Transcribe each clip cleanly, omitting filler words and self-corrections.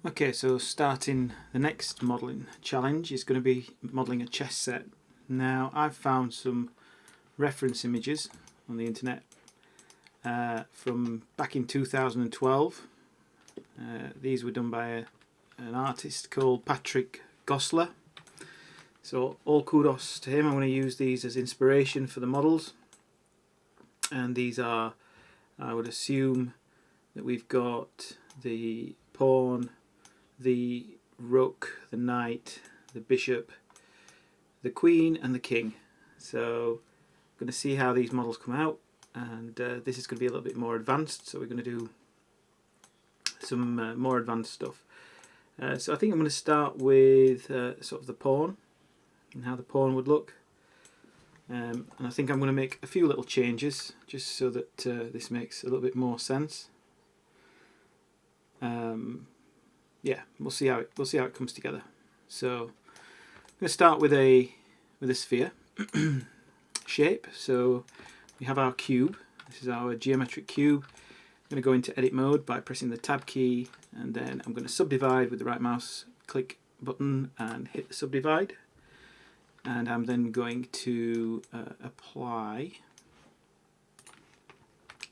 Okay, so starting the next modelling challenge is going to be modelling a chess set. Now, I've found some reference images on the internet from back in 2012. These were done by an artist called Patrick Gosler. So all kudos to him. I'm going to use these as inspiration for the models. And these are, I would assume that we've got the pawn, the rook, the knight, the bishop, the queen and the king. So I'm going to see how these models come out, and this is going to be a little bit more advanced, so we're going to do some more advanced stuff. So I think I'm going to start with sort of the pawn and how the pawn would look, and I think I'm going to make a few little changes just so that this makes a little bit more sense. Yeah, we'll see how it comes together. So I'm going to start with a sphere shape. So we have our cube. This is our geometric cube. I'm going to go into edit mode by pressing the tab key, and then I'm going to subdivide with the right mouse click button and hit the subdivide. And I'm then going to apply.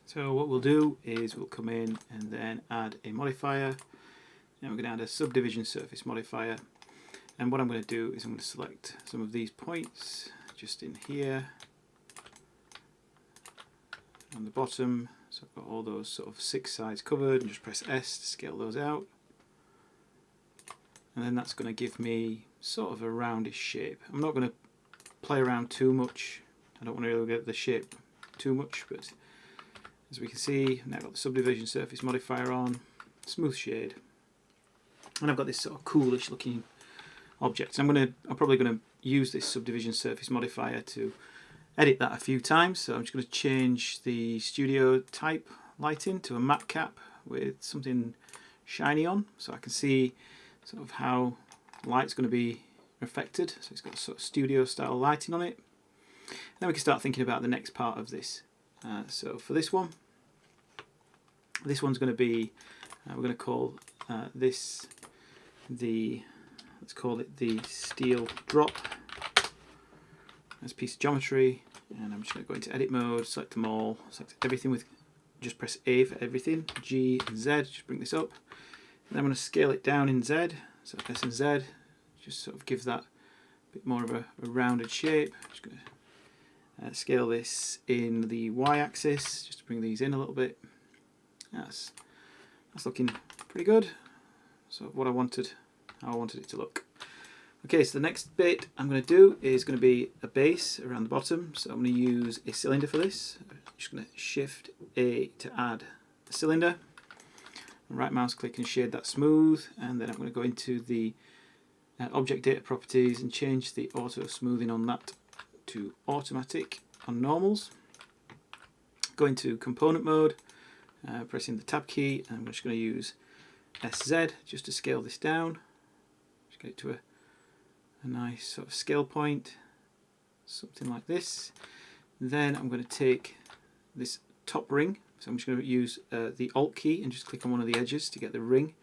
So what we'll do is we'll come in and then add a modifier. And we're going to add a subdivision surface modifier. And what I'm going to do is I'm going to select some of these points just in here on the bottom. So I've got all those sort of 6 sides covered, and just press S to scale those out. And then that's going to give me sort of a roundish shape. I'm not going to play around too much. I don't want to really get the shape too much, but as we can see, now I've got the subdivision surface modifier on, smooth shade. And I've got this sort of coolish looking object. So I'm probably going to use this subdivision surface modifier to edit that a few times. So I'm just going to change the studio type lighting to a matte cap with something shiny on, so I can see sort of how light's going to be affected. So it's got sort of studio style lighting on it. Then we can start thinking about the next part of this. So for this one's going to be, we're going to call this let's call it the steel drop. That's a piece of geometry, and I'm just going to go into edit mode, select them all, select everything with, just press A for everything, G and Z, just bring this up. And then I'm going to scale it down in Z, so S and Z, just sort of give that a bit more of a rounded shape. Just going to scale this in the Y axis, just to bring these in a little bit. That's looking pretty good. So how I wanted it to look. Okay, so the next bit I'm going to do is going to be a base around the bottom. So I'm going to use a cylinder for this. I'm just going to Shift A to add the cylinder. Right mouse click and shade that smooth, and then I'm going to go into the object data properties and change the auto smoothing on that to automatic on normals. Go into component mode, pressing the tab key, and I'm just going to use SZ just to scale this down. Just get it to a nice sort of scale point, something like this. Then I'm going to take this top ring, so I'm just going to use the Alt key and just click on one of the edges to get the ring.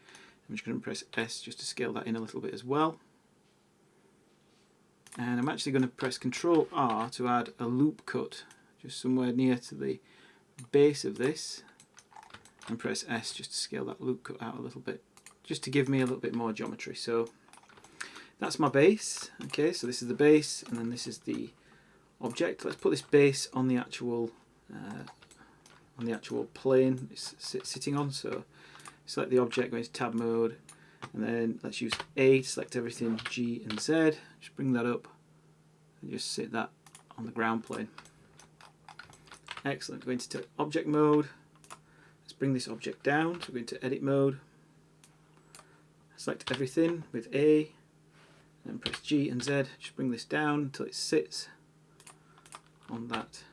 I'm just going to press S just to scale that in a little bit as well. And I'm actually going to press Ctrl R to add a loop cut just somewhere near to the base of this, and press S just to scale that loop cut out a little bit, just to give me a little bit more geometry. So that's my base. Okay, so this is the base, and then this is the object. Let's put this base on the actual plane it's sitting on. So select the object, go into tab mode, and then let's use A to select everything, G and Z. Just bring that up and just sit that on the ground plane. Excellent. Go into object mode. Let's bring this object down. So go into edit mode. Select everything with A, and press G and Z. Just bring this down until it sits on that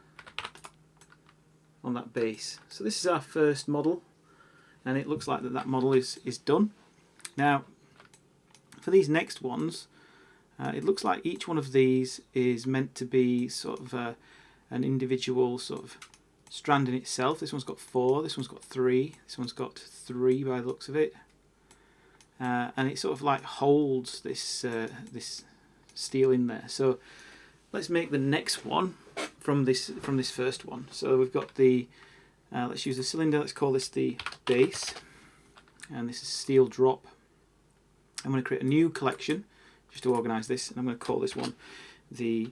base. So this is our first model, and it looks like that model is done. Now, for these next ones, it looks like each one of these is meant to be sort of an individual sort of strand in itself. This one's got 4, this one's got 3, this one's got 3 by the looks of it. and it sort of like holds this this steel in there. So let's make the next one from this first one. So we've got the let's use the cylinder. Let's call this the base, and this is steel drop. I'm going to create a new collection just to organise this, and I'm going to call this one the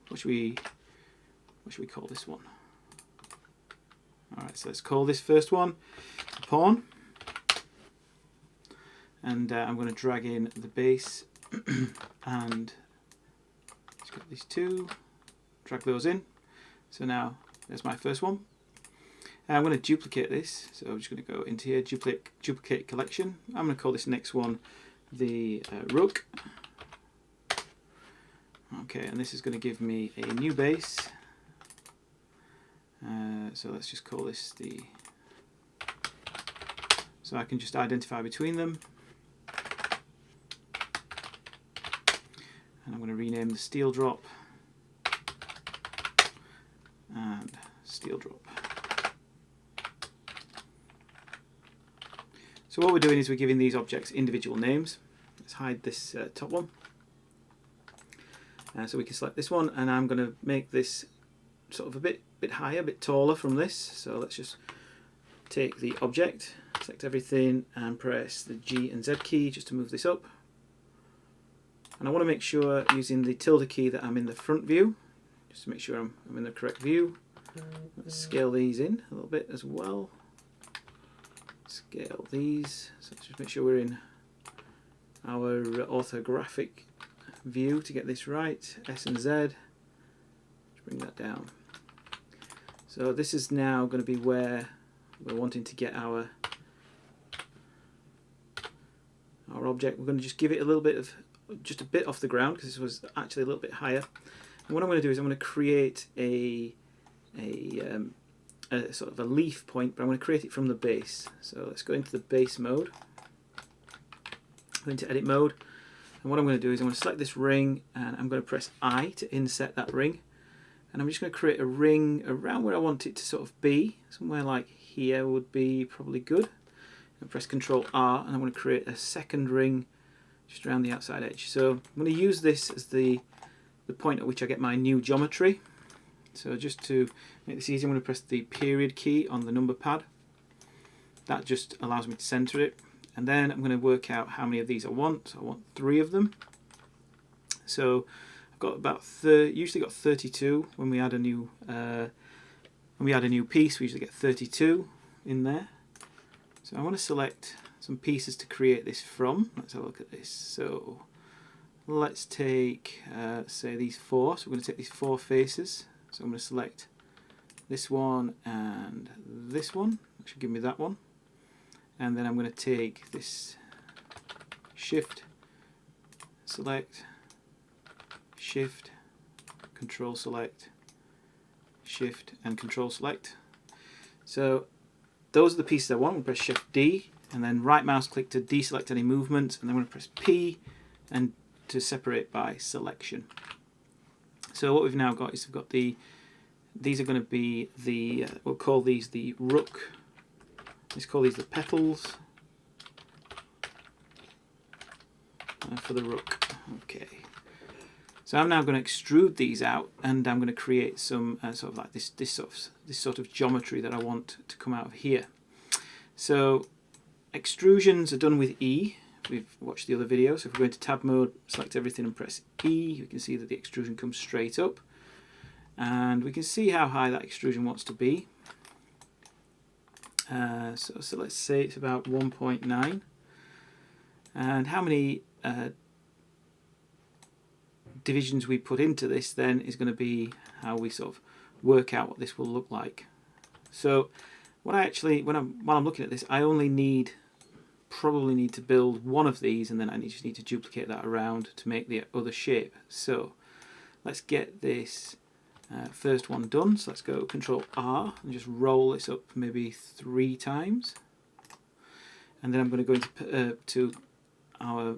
what should we call this one? Alright, so let's call this first one pawn, and I'm going to drag in the base and let's get these two, drag those in. So now there's my first one. I'm going to duplicate this, so I'm just going to go into here, duplicate collection. I'm going to call this next one the rook. Okay, and this is going to give me a new base. So let's just call this the... So I can just identify between them. And I'm going to rename the steel drop and steel drop. So what we're doing is we're giving these objects individual names. Let's hide this top one. So we can select this one, and I'm going to make this sort of a bit higher, a bit taller from this. So let's just take the object, select everything, and press the G and Z key just to move this up. And I want to make sure, using the tilde key, that I'm in the front view, just to make sure I'm in the correct view. Let's scale these in a little bit as well. Scale these, so let's just make sure we're in our orthographic view to get this right. S and Z, let's bring that down. So this is now going to be where we're wanting to get our object. We're going to just give it a little bit of, just a bit off the ground, because this was actually a little bit higher. And what I'm going to do is I'm going to create a sort of a leaf point, but I'm going to create it from the base. So let's go into the base mode, go into edit mode, and what I'm going to do is I'm going to select this ring, and I'm going to press I to inset that ring, and I'm just going to create a ring around where I want it to sort of be. Somewhere like here would be probably good. And press Ctrl R, and I'm going to create a second ring just around the outside edge. So I'm going to use this as the point at which I get my new geometry. So just to make this easy, I'm going to press the period key on the number pad. That just allows me to center it. And then I'm going to work out how many of these I want. So I want 3 of them. So I've got about usually got 32 when we add a new piece. We usually get 32 in there. So I want to select some pieces to create this from. Let's have a look at this. So let's take say these 4. So we're going to take these 4 faces. So I'm going to select this one and this one. That should give me that one. And then I'm going to take this Shift, select, Shift, Control select, Shift and Control select. So those are the pieces I want. I'm going to press Shift D and then right mouse click to deselect any movement, and then I'm going to press P and to separate by selection. So what we've now got is we've got these are going to be the, we'll call these the rook. Let's call these the petals for the rook. Okay. So I'm now going to extrude these out, and I'm going to create some sort of like this sort of geometry that I want to come out of here. So extrusions are done with E. We've watched the other video. So if we go into tab mode, select everything and press E, we can see that the extrusion comes straight up, and we can see how high that extrusion wants to be. So let's say it's about 1.9, and how many divisions we put into this then is going to be how we sort of work out what this will look like. So what I actually, while I'm looking at this, I only probably need to build one of these, and then I just need to duplicate that around to make the other shape. So let's get this first one done. So let's go Control R and just roll this up maybe 3 times, and then I'm going to go into to our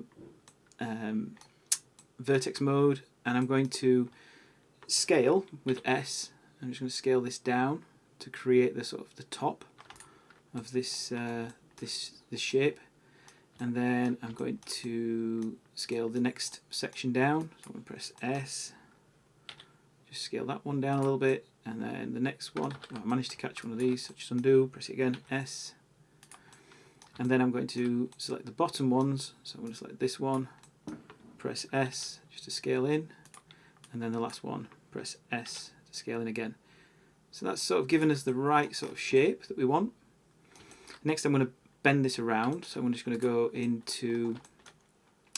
vertex mode, and I'm going to scale with S. I'm just going to scale this down to create the sort of the top of this this shape. and then I'm going to scale the next section down. So I'm going to press S, just scale that one down a little bit, and then the next one. I managed to catch one of these, so just undo, press it again, S, and then I'm going to select the bottom ones. So I'm going to select this one, press S just to scale in, and then the last one, press S to scale in again. So that's sort of given us the right sort of shape that we want. Next I'm going to bend this around, so I'm just going to go into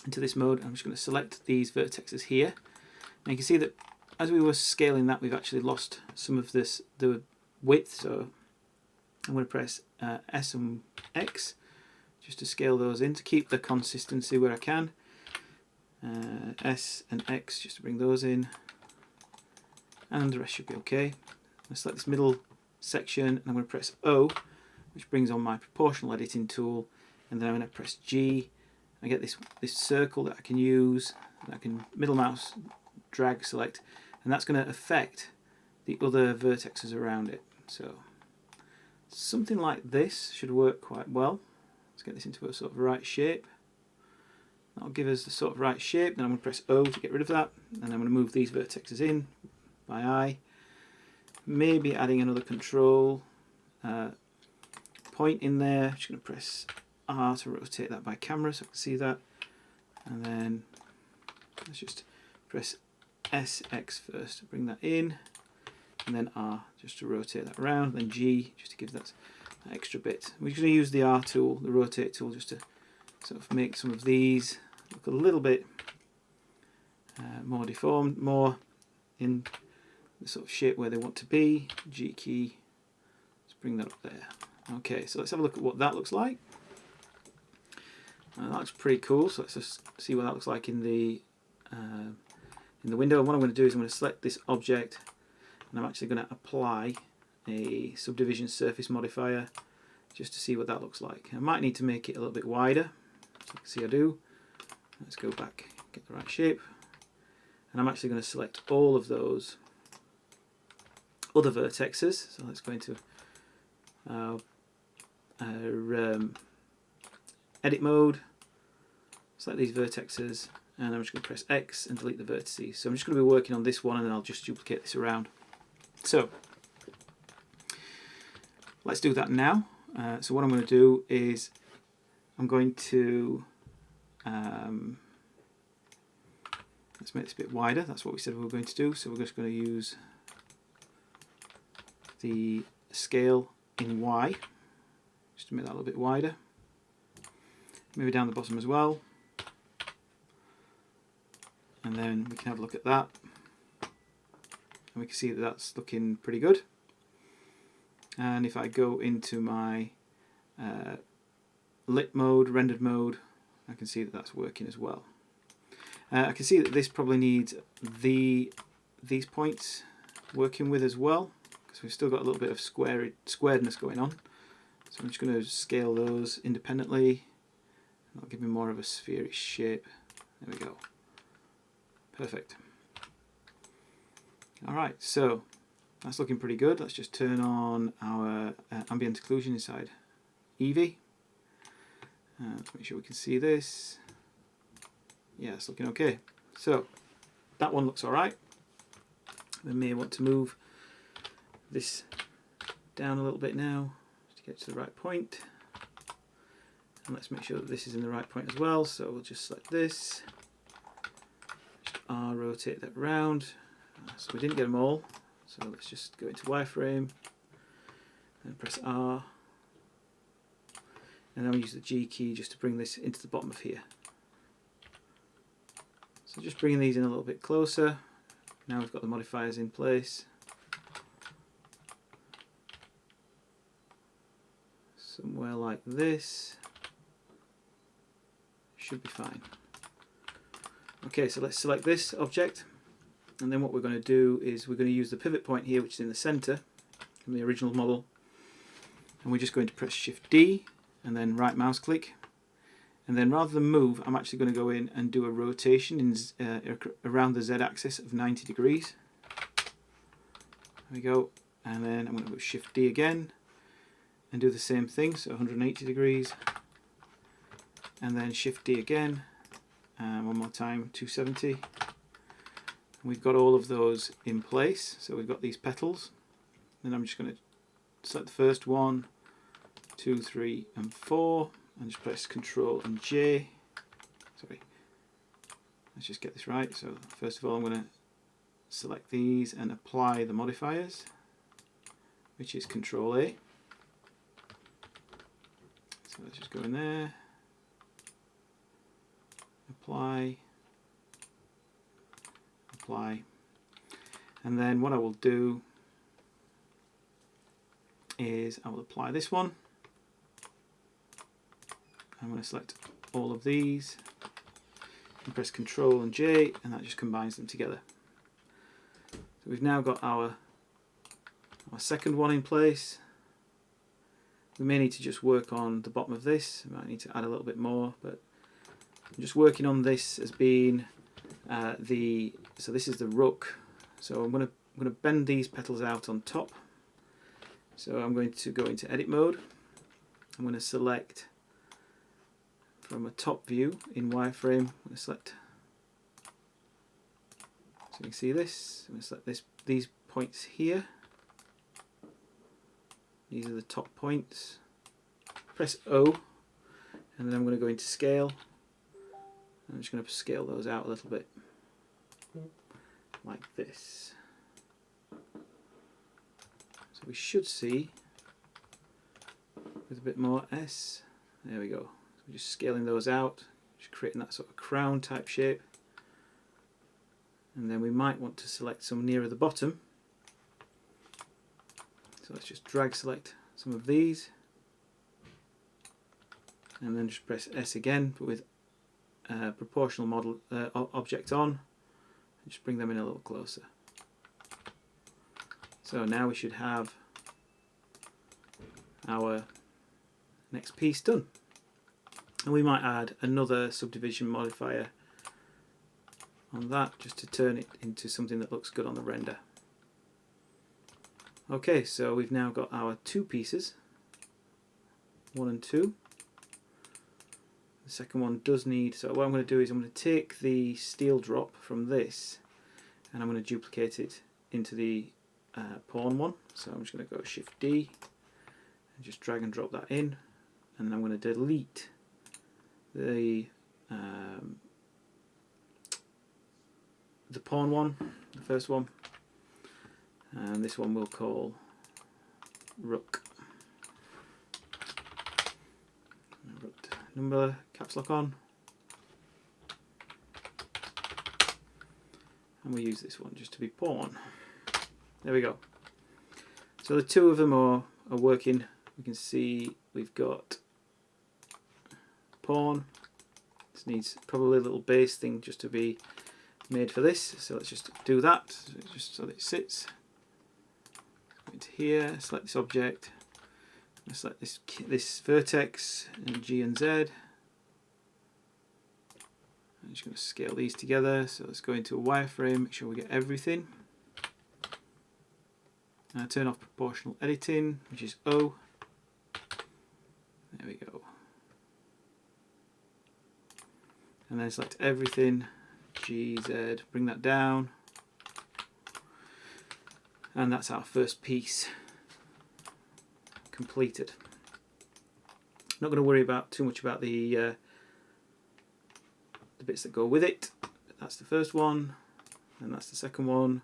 this mode. I'm just going to select these vertexes here, and you can see that as we were scaling that, we've actually lost some of the width. So I'm going to press S and X just to scale those in to keep the consistency where I can. S and X just to bring those in, and the rest should be okay. I'm going to select this middle section, and I'm going to press O, which brings on my proportional editing tool, and then I'm going to press G. I get this circle that I can use, that I can middle mouse drag select, and that's going to affect the other vertexes around it. So something like this should work quite well. Let's get this into a sort of right shape. That'll give us the sort of right shape. Then I'm going to press O to get rid of that, and I'm going to move these vertexes in by eye. Maybe adding another control point in there. I'm just going to press R to rotate that by camera so I can see that, and then let's just press SX first to bring that in, and then R just to rotate that around, then G just to give that extra bit. We're going to use the R tool, the rotate tool, just to sort of make some of these look a little bit more deformed, more in the sort of shape where they want to be. G key, let's bring that up there. Okay, so let's have a look at what that looks like. That looks pretty cool, so let's just see what that looks like in the window. And what I'm going to do is I'm going to select this object, and I'm actually going to apply a subdivision surface modifier just to see what that looks like. I might need to make it a little bit wider, so you can see I do. Let's go back, get the right shape, and I'm actually going to select all of those other vertexes. So let's go into edit mode, select these vertexes, and I'm just going to press X and delete the vertices. So I'm just going to be working on this one, and then I'll just duplicate this around. So let's do that now. So what I'm going to do is I'm going to let's make this a bit wider. That's what we said we were going to do. So we're just going to use the scale in Y just to make that a little bit wider. Move it down the bottom as well, and then we can have a look at that, and we can see that that's looking pretty good. And if I go into my lit mode, rendered mode, I can see that that's working as well. I can see that this probably needs these points working with as well, because we've still got a little bit of squaredness going on. So I'm just going to scale those independently. That'll give me more of a spherish shape. There we go. Perfect. Alright, so that's looking pretty good. Let's just turn on our ambient occlusion inside Eevee. Let's make sure we can see this. Yeah, it's looking okay. So that one looks alright. We may want to move this down a little bit now to get to the right point. And let's make sure that this is in the right point as well. So we'll just select this, just R, rotate that around. So we didn't get them all. So let's just go into wireframe and press R. And then we use the G key just to bring this into the bottom of here. So just bringing these in a little bit closer. Now we've got the modifiers in place. Somewhere like this. Should be fine. Okay, so let's select this object, and then what we're going to do is we're going to use the pivot point here, which is in the center from the original model, and we're just going to press Shift D and then right mouse click, and then rather than move, I'm actually going to go in and do a rotation in around the Z axis of 90 degrees. There we go, and then I'm going to go Shift D again and do the same thing, so 180 degrees. and then Shift D again, one more time, 270. And we've got all of those in place, so we've got these petals. Then I'm just going to select the first 1, 2, 3 and 4 and just press Ctrl and J. Sorry, let's just get this right. So first of all I'm going to select these and apply the modifiers, which is Ctrl A. So let's just go in there, apply, apply, and then what I will do is I will apply this one. I'm going to select all of these and press Ctrl and J, and that just combines them together. So we've now got our second one in place. We may need to just work on the bottom of this. We might need to add a little bit more, but I'm just working on this as being so this is the rook. So I'm going to bend these petals out on top. So I'm going to go into edit mode. I'm going to select from a top view in wireframe. I'm going to select, so you can see this. I'm going to select these points here. These are the top points. Press O, and then I'm going to go into scale. I'm just going to scale those out a little bit, like this. So we should see with a bit more S. There we go. So we're just scaling those out, just creating that sort of crown type shape. And then we might want to select some nearer the bottom. So let's just drag select some of these, and then just press S again, but with proportional model object on, and just bring them in a little closer. So now we should have our next piece done. And we might add another subdivision modifier on that just to turn it into something that looks good on the render. Okay, so we've now got our two pieces, 1 and 2. The second one does need, so what I'm going to do is I'm going to take the steel drop from this and I'm going to duplicate it into the pawn one. So I'm just going to go Shift D and just drag and drop that in, and then I'm going to delete the pawn one, the first one, and this one we'll call Rook. Rook number, caps lock on, and we use this one just to be pawn. There we go. So the two of them are working. We can see we've got pawn. This needs probably a little base thing just to be made for this. So let's just do that, just so that it sits. Go into here, select this object. Select this vertex and G and Z. I'm just going to scale these together. So let's go into a wireframe, make sure we get everything. Turn off proportional editing, which is O. There we go. And then select everything, G, Z, bring that down. And that's our first piece completed. Not going to worry about too much about the bits that go with it. But that's the first one, and that's the second one.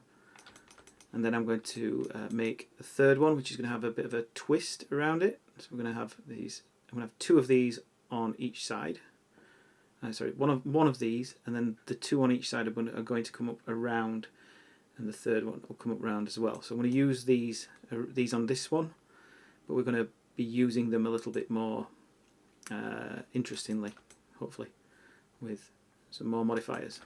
And then I'm going to make the third one, which is going to have a bit of a twist around it. So we're going to have these. I'm going to have two of these on each side. Sorry, one of these, and then the two on each side are going to come up around, and the third one will come up around as well. So I'm going to use these on this one, but we're going to be using them a little bit more interestingly, hopefully, with some more modifiers.